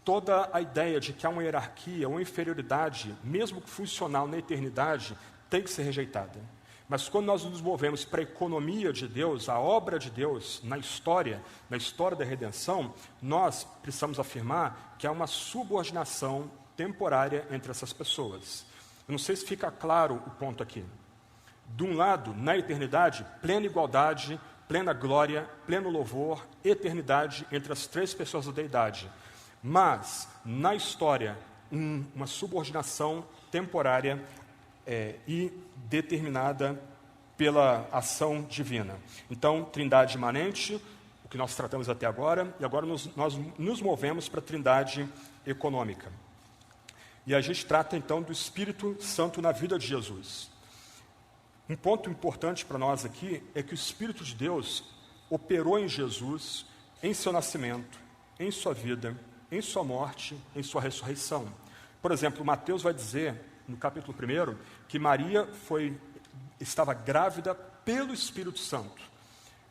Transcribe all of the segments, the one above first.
toda a ideia de que há uma hierarquia, uma inferioridade, mesmo que funcional na eternidade, tem que ser rejeitada. Mas quando nós nos movemos para a economia de Deus, a obra de Deus na história da redenção, nós precisamos afirmar que há uma subordinação temporária entre essas pessoas. Eu não sei se fica claro o ponto aqui. De um lado, na eternidade, plena igualdade, plena glória, pleno louvor, eternidade entre as três pessoas da deidade. Mas, na história, uma subordinação temporária e determinada pela ação divina. Então, trindade imanente, o que nós tratamos até agora, e agora nós nos movemos para a trindade econômica. E a gente trata, então, do Espírito Santo na vida de Jesus. Um ponto importante para nós aqui é que o Espírito de Deus operou em Jesus, em seu nascimento, em sua vida, em sua morte, em sua ressurreição. Por exemplo, Mateus vai dizer, no capítulo 1, que Maria estava grávida pelo Espírito Santo.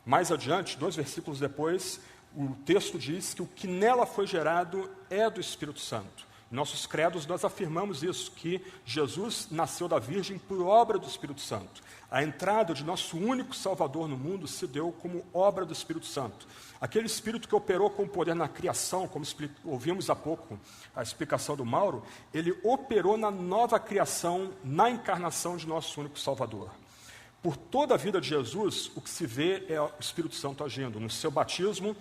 Mais adiante, 2 versículos depois, o texto diz que o que nela foi gerado é do Espírito Santo. Em nossos credos nós afirmamos isso, que Jesus nasceu da Virgem por obra do Espírito Santo. A entrada de nosso único Salvador no mundo se deu como obra do Espírito Santo. Aquele Espírito que operou com poder na criação, como ouvimos há pouco a explicação do Mauro, ele operou na nova criação, na encarnação de nosso único Salvador. Por toda a vida de Jesus, o que se vê é o Espírito Santo agindo. No seu batismo,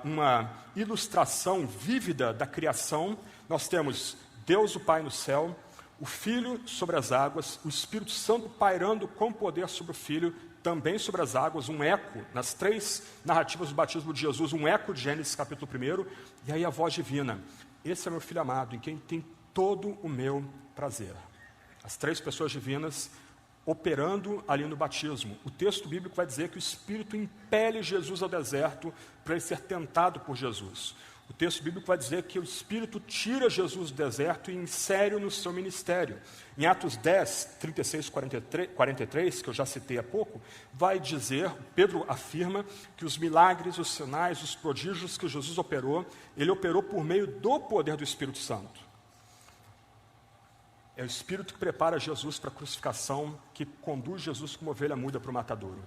uma ilustração vívida da criação, nós temos Deus o Pai no céu, o Filho sobre as águas, o Espírito Santo pairando com poder sobre o Filho, também sobre as águas, um eco, nas 3 narrativas do batismo de Jesus, um eco de Gênesis capítulo 1, e aí a voz divina, esse é meu Filho amado, em quem tem todo o meu prazer. As 3 pessoas divinas operando ali no batismo. O texto bíblico vai dizer que o Espírito impele Jesus ao deserto para ele ser tentado por Jesus. O texto bíblico vai dizer que o Espírito tira Jesus do deserto e insere-o no seu ministério. Em Atos 10, 36, 43, que eu já citei há pouco, vai dizer, Pedro afirma que os milagres, os sinais, os prodígios que Jesus operou, ele operou por meio do poder do Espírito Santo. É o Espírito que prepara Jesus para a crucificação, que conduz Jesus como ovelha muda para o matadouro.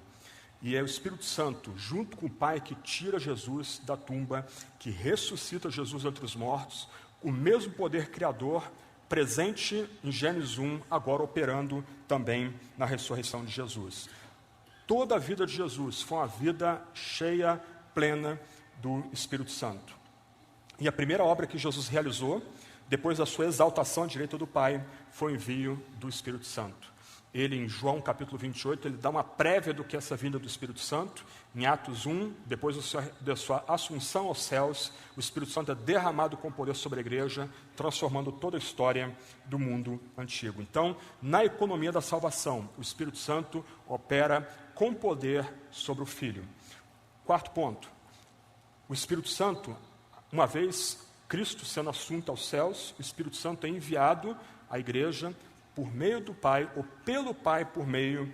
E é o Espírito Santo, junto com o Pai, que tira Jesus da tumba, que ressuscita Jesus entre os mortos, o mesmo poder criador presente em Gênesis 1, agora operando também na ressurreição de Jesus. Toda a vida de Jesus foi uma vida cheia, plena do Espírito Santo. E a primeira obra que Jesus realizou, depois da sua exaltação à direita do Pai, foi o envio do Espírito Santo. Ele, em João capítulo 28, ele dá uma prévia do que é essa vinda do Espírito Santo. Em Atos 1, depois da sua assunção aos céus, o Espírito Santo é derramado com poder sobre a igreja, transformando toda a história do mundo antigo. Então, na economia da salvação, o Espírito Santo opera com poder sobre o Filho. 4º ponto, o Espírito Santo, uma vez Cristo sendo assunto aos céus, o Espírito Santo é enviado à igreja por meio do Pai, ou pelo Pai por meio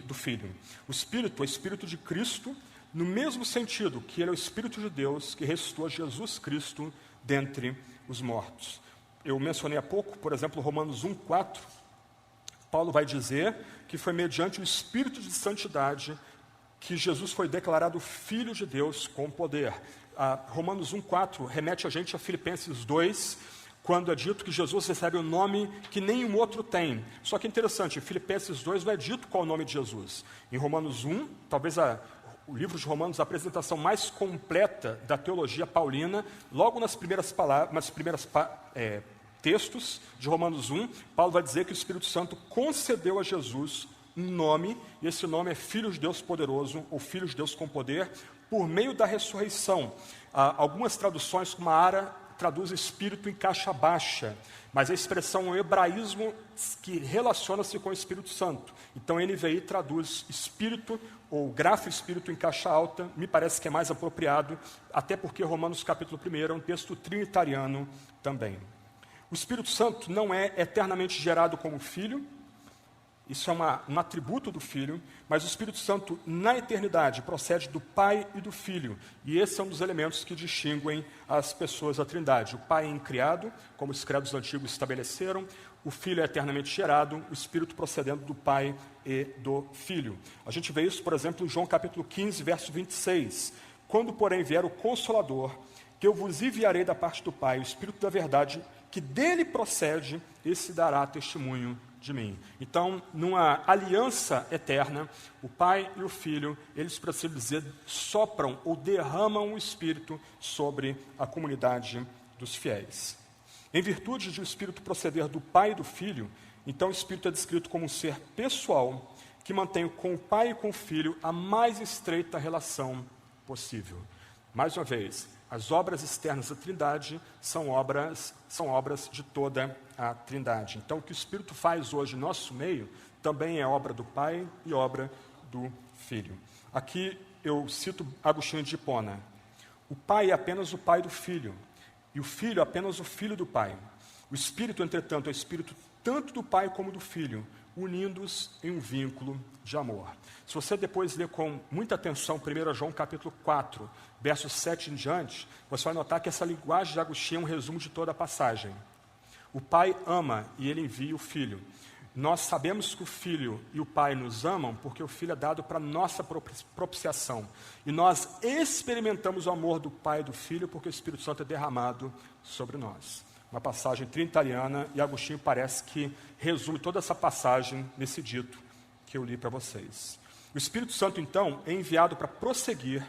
do Filho. O Espírito é o Espírito de Cristo, no mesmo sentido que ele é o Espírito de Deus que ressuscitou Jesus Cristo dentre os mortos. Eu mencionei há pouco, por exemplo, Romanos 1:4, Paulo vai dizer que foi mediante o Espírito de santidade que Jesus foi declarado Filho de Deus com poder. Romanos 1:4 remete a gente a Filipenses 2, quando é dito que Jesus recebe um nome que nenhum outro tem. Só que é interessante, em Filipenses 2 não é dito qual é o nome de Jesus. Em Romanos 1, talvez o livro de Romanos, a apresentação mais completa da teologia paulina, logo nas primeiras textos de Romanos 1, Paulo vai dizer que o Espírito Santo concedeu a Jesus um nome, e esse nome é Filho de Deus Poderoso, ou Filho de Deus com Poder, por meio da ressurreição. Algumas traduções, como a Ara, traduz Espírito em caixa baixa, mas a expressão é um hebraísmo que relaciona-se com o Espírito Santo. Então, NVI traduz Espírito, ou grafo Espírito em caixa alta, me parece que é mais apropriado, até porque Romanos capítulo 1 é um texto trinitariano também. O Espírito Santo não é eternamente gerado como Filho. Isso é um atributo do Filho, mas o Espírito Santo, na eternidade, procede do Pai e do Filho. E esse é um dos elementos que distinguem as pessoas da Trindade. O Pai é incriado, como os credos antigos estabeleceram, o Filho é eternamente gerado, o Espírito procedendo do Pai e do Filho. A gente vê isso, por exemplo, em João capítulo 15, verso 26. Quando, porém, vier o Consolador, que eu vos enviarei da parte do Pai, o Espírito da verdade, que dele procede, esse dará testemunho de mim. Então, numa aliança eterna, o Pai e o Filho, eles, para assim dizer, sopram ou derramam o Espírito sobre a comunidade dos fiéis. Em virtude de o Espírito proceder do Pai e do Filho, então o Espírito é descrito como um ser pessoal que mantém com o Pai e com o Filho a mais estreita relação possível. Mais uma vez, as obras externas da Trindade são obras de toda a Trindade. Então, o que o Espírito faz hoje em nosso meio também é obra do Pai e obra do Filho. Aqui eu cito Agostinho de Hipona. O Pai é apenas o Pai do Filho, e o Filho é apenas o Filho do Pai. O Espírito, entretanto, é o Espírito tanto do Pai como do Filho, unindo-os em um vínculo de amor. Se você depois ler com muita atenção 1 João capítulo 4, versos 7 em diante, você vai notar que essa linguagem de Agostinho é um resumo de toda a passagem. O Pai ama e ele envia o Filho. Nós sabemos que o Filho e o Pai nos amam porque o Filho é dado para nossa propiciação. E nós experimentamos o amor do Pai e do Filho porque o Espírito Santo é derramado sobre nós. Uma passagem trinitariana, e Agostinho parece que resume toda essa passagem nesse dito que eu li para vocês. O Espírito Santo, então, é enviado para prosseguir,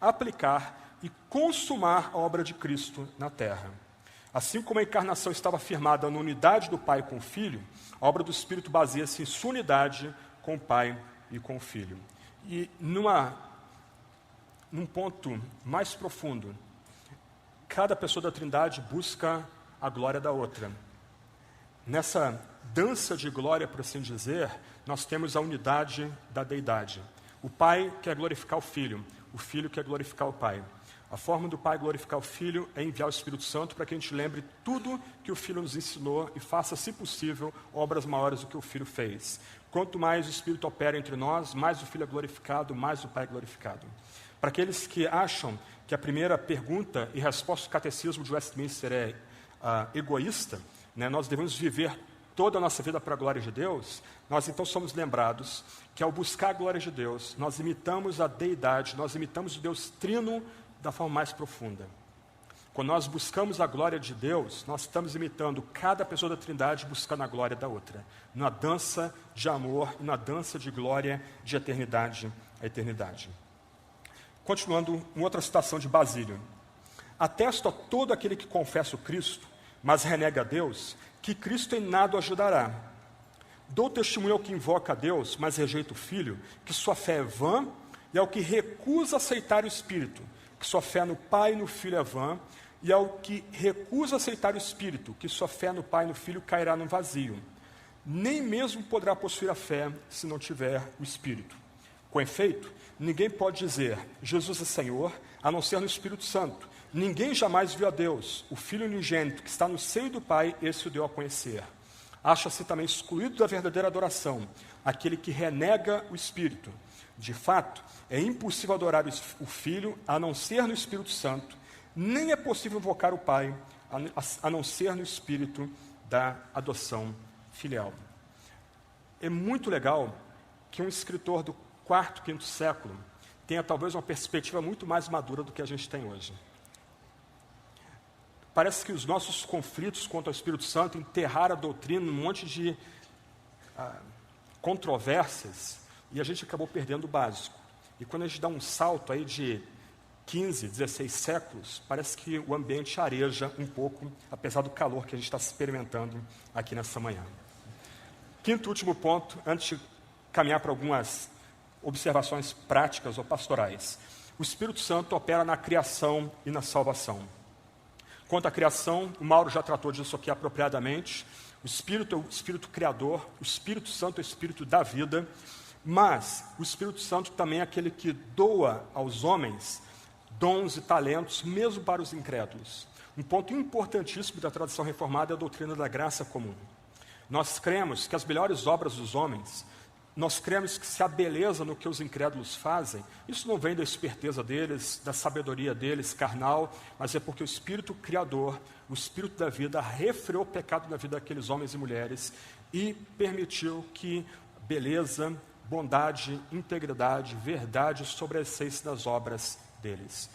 aplicar e consumar a obra de Cristo na terra. Assim como a encarnação estava firmada na unidade do Pai com o Filho, a obra do Espírito baseia-se em sua unidade com o Pai e com o Filho. E num ponto mais profundo, cada pessoa da Trindade busca a glória da outra. Nessa dança de glória, por assim dizer, nós temos a unidade da deidade. O Pai quer glorificar o Filho quer glorificar o Pai. A forma do Pai glorificar o Filho é enviar o Espírito Santo para que a gente lembre tudo que o Filho nos ensinou e faça, se possível, obras maiores do que o Filho fez. Quanto mais o Espírito opera entre nós, mais o Filho é glorificado, mais o Pai é glorificado. Para aqueles que acham que a primeira pergunta e resposta do catecismo de Westminster é egoísta, né, nós devemos viver toda a nossa vida para a glória de Deus, nós então somos lembrados que ao buscar a glória de Deus, nós imitamos a deidade, nós imitamos o Deus trino da forma mais profunda. Quando nós buscamos a glória de Deus, nós estamos imitando cada pessoa da Trindade buscando a glória da outra, na dança de amor e na dança de glória de eternidade a eternidade. Continuando, uma outra citação de Basílio. Atesto a todo aquele que confessa o Cristo, mas renega a Deus, que Cristo em nada o ajudará. Dou testemunho ao que invoca a Deus, mas rejeita o Filho, que sua fé é vã, e ao que recusa aceitar o Espírito, que sua fé no Pai e no Filho é vã, e ao que recusa aceitar o Espírito, que sua fé no Pai e no Filho cairá no vazio. Nem mesmo poderá possuir a fé se não tiver o Espírito. Com efeito, ninguém pode dizer, Jesus é Senhor, a não ser no Espírito Santo. Ninguém jamais viu a Deus. O Filho unigênito, que está no seio do Pai, esse o deu a conhecer. Acha-se também excluído da verdadeira adoração aquele que renega o Espírito. De fato, é impossível adorar o Filho a não ser no Espírito Santo, nem é possível invocar o Pai a não ser no Espírito da adoção filial. É muito legal que um escritor do quarto, quinto século tenha talvez uma perspectiva muito mais madura do que a gente tem hoje. Parece que os nossos conflitos contra o Espírito Santo enterraram a doutrina num monte de controvérsias e a gente acabou perdendo o básico. E quando a gente dá um salto aí de 15, 16 séculos, parece que o ambiente areja um pouco, apesar do calor que a gente está experimentando aqui nessa manhã. Quinto e último ponto, antes de caminhar para algumas observações práticas ou pastorais. O Espírito Santo opera na criação e na salvação. Quanto à criação, o Mauro já tratou disso aqui apropriadamente. O Espírito é o Espírito criador, o Espírito Santo é o Espírito da vida, mas o Espírito Santo também é aquele que doa aos homens dons e talentos, mesmo para os incrédulos. Um ponto importantíssimo da tradição reformada é a doutrina da graça comum. Nós cremos que as melhores obras dos homens, nós cremos que se há beleza no que os incrédulos fazem, isso não vem da esperteza deles, da sabedoria deles, carnal, mas é porque o Espírito Criador, o Espírito da vida, refreou o pecado na vida daqueles homens e mulheres e permitiu que beleza, bondade, integridade, verdade sobressaísse nas obras deles.